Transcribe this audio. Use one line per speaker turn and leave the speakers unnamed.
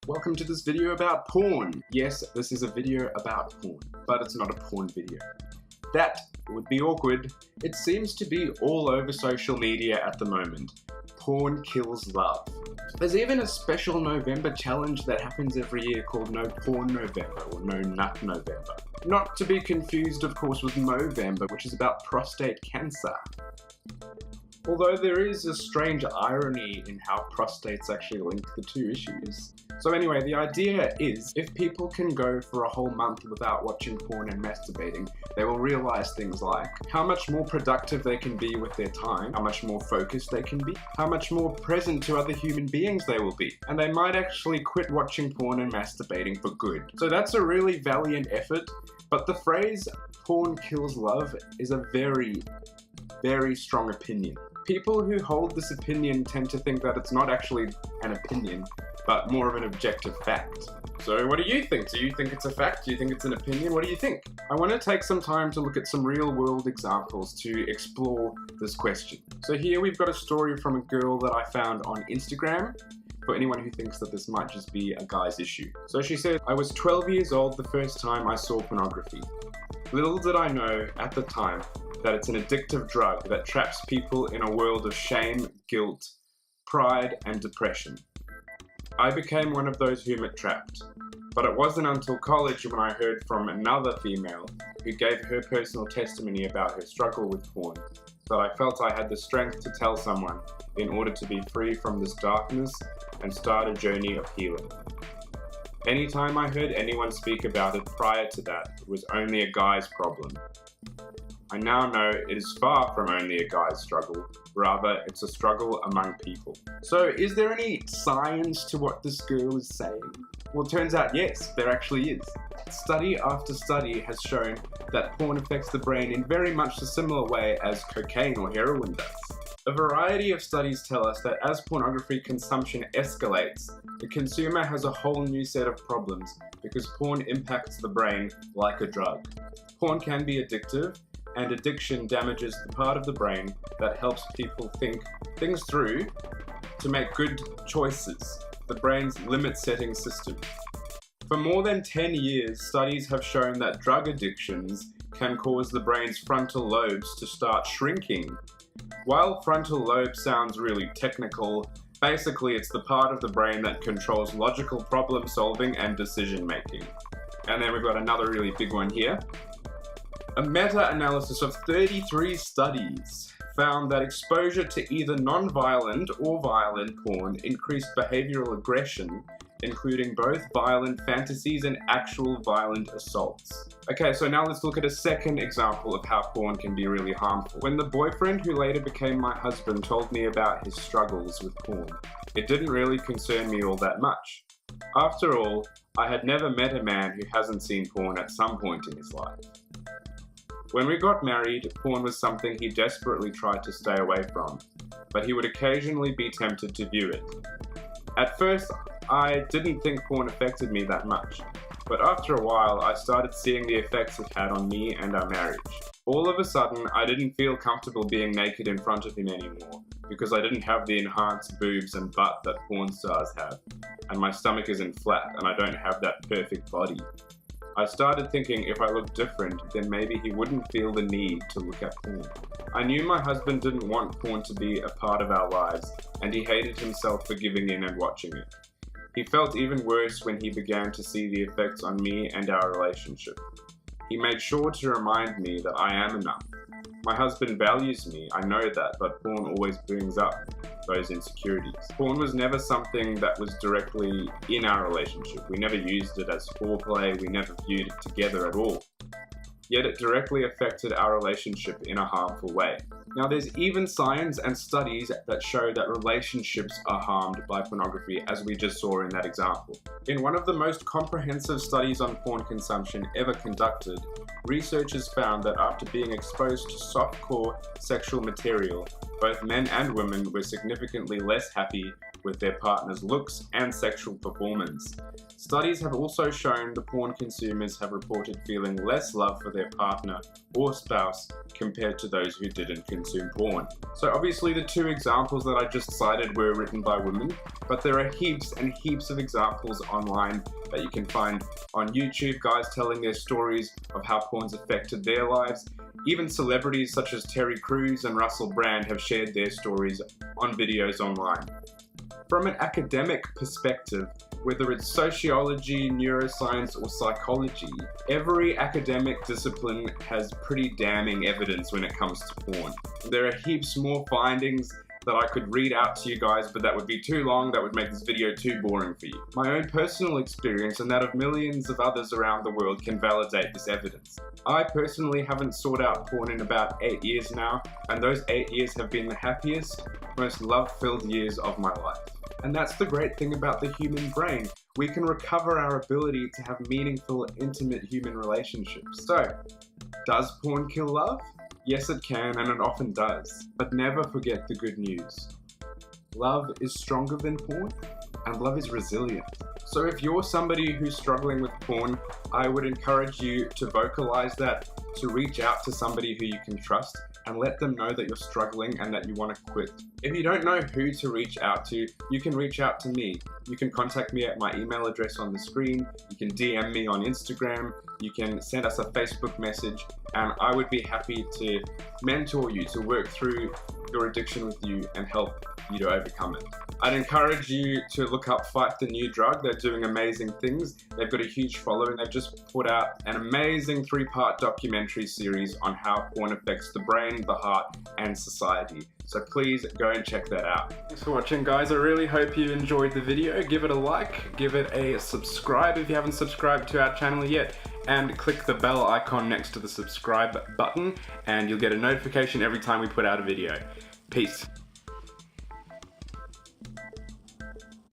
Welcome to this video about porn. Yes, this is a video about porn, but it's not a porn video. That would be awkward. It seems to be all over social media at the moment. Porn kills love. There's even a special November challenge that happens every year called No Porn November or No Nut November. Not to be confused, of course, with Movember, which is about prostate cancer. Although there is a strange irony in how prostates actually link the two issues. So anyway, the idea is, if people can go for a whole month without watching porn and masturbating, they will realize things like how much more productive they can be with their time, how much more focused they can be, how much more present to other human beings they will be, and they might actually quit watching porn and masturbating for good. So that's a really valiant effort, but the phrase porn kills love is a very, very strong opinion. People who hold this opinion tend to think that it's not actually an opinion, but more of an objective fact. So what do you think? Do you think it's a fact? Do you think it's an opinion? What do you think? I want to take some time to look at some real-world examples to explore this question. So here we've got a story from a girl that I found on Instagram, for anyone who thinks that this might just be a guy's issue. So she said, "I was 12 years old the first time I saw pornography. Little did I know at the time that it's an addictive drug that traps people in a world of shame, guilt, pride, and depression. I became one of those whom it trapped. But it wasn't until college when I heard from another female who gave her personal testimony about her struggle with porn that I felt I had the strength to tell someone in order to be free from this darkness and start a journey of healing. Anytime I heard anyone speak about it prior to that, it was only a guy's problem. I now know it is far from only a guy's struggle, rather it's a struggle among people." So is there any science to what this girl is saying? Well, it turns out yes, there actually is. Study after study has shown that porn affects the brain in very much a similar way as cocaine or heroin does. A variety of studies tell us that as pornography consumption escalates, the consumer has a whole new set of problems because porn impacts the brain like a drug. Porn can be addictive, and addiction damages the part of the brain that helps people think things through to make good choices, the brain's limit-setting system. For more than 10 years, studies have shown that drug addictions can cause the brain's frontal lobes to start shrinking. While frontal lobe sounds really technical, basically it's the part of the brain that controls logical problem solving and decision making. And then we've got another really big one here. A meta-analysis of 33 studies found that exposure to either non-violent or violent porn increased behavioral aggression, including both violent fantasies and actual violent assaults. Okay, so now let's look at a second example of how porn can be really harmful. When the boyfriend who later became my husband told me about his struggles with porn, it didn't really concern me all that much. After all, I had never met a man who hasn't seen porn at some point in his life. When we got married, porn was something he desperately tried to stay away from, but he would occasionally be tempted to view it. At first, I didn't think porn affected me that much, but after a while, I started seeing the effects it had on me and our marriage. All of a sudden, I didn't feel comfortable being naked in front of him anymore, because I didn't have the enhanced boobs and butt that porn stars have, and my stomach isn't flat, and I don't have that perfect body. I started thinking if I looked different, then maybe he wouldn't feel the need to look at porn. I knew my husband didn't want porn to be a part of our lives, and he hated himself for giving in and watching it. He felt even worse when he began to see the effects on me and our relationship. He made sure to remind me that I am enough. My husband values me, I know that, but porn always brings up those insecurities. Porn was never something that was directly in our relationship. We never used it as foreplay, we never viewed it together at all. Yet it directly affected our relationship in a harmful way. Now there's even science and studies that show that relationships are harmed by pornography, as we just saw in that example. In one of the most comprehensive studies on porn consumption ever conducted, researchers found that after being exposed to softcore sexual material, both men and women were significantly less happy with their partner's looks and sexual performance. Studies have also shown the porn consumers have reported feeling less love for their partner or spouse compared to those who didn't consume porn. So obviously the two examples that I just cited were written by women, but there are heaps and heaps of examples online that you can find on YouTube, guys telling their stories of how porn's affected their lives. Even celebrities such as Terry Crews and Russell Brand have shared their stories on videos online. From an academic perspective, whether it's sociology, neuroscience, or psychology, every academic discipline has pretty damning evidence when it comes to porn. There are heaps more findings that I could read out to you guys, but that would be too long, that would make this video too boring for you. My own personal experience and that of millions of others around the world can validate this evidence. I personally haven't sought out porn in about 8 years now, and those 8 years have been the happiest, most love-filled years of my life. And that's the great thing about the human brain. We can recover our ability to have meaningful, intimate human relationships. So, does porn kill love? Yes, it can, and it often does. But never forget the good news. Love is stronger than porn, and love is resilient. So if you're somebody who's struggling with porn, I would encourage you to vocalize that, to reach out to somebody who you can trust, and let them know that you're struggling and that you want to quit. If you don't know who to reach out to, you can reach out to me. You can contact me at my email address on the screen, you can DM me on Instagram, you can send us a Facebook message, and I would be happy to mentor you, to work through your addiction with you and help you to overcome it. I'd encourage you to look up Fight the New Drug. They're doing amazing things. They've got a huge following. They've just put out an amazing 3-part documentary series on how porn affects the brain, the heart, and society. So please go and check that out. Thanks for watching, guys. I really hope you enjoyed the video. Give it a like, give it a subscribe if you haven't subscribed to our channel yet, and click the bell icon next to the subscribe button, and you'll get a notification every time we put out a video. Peace.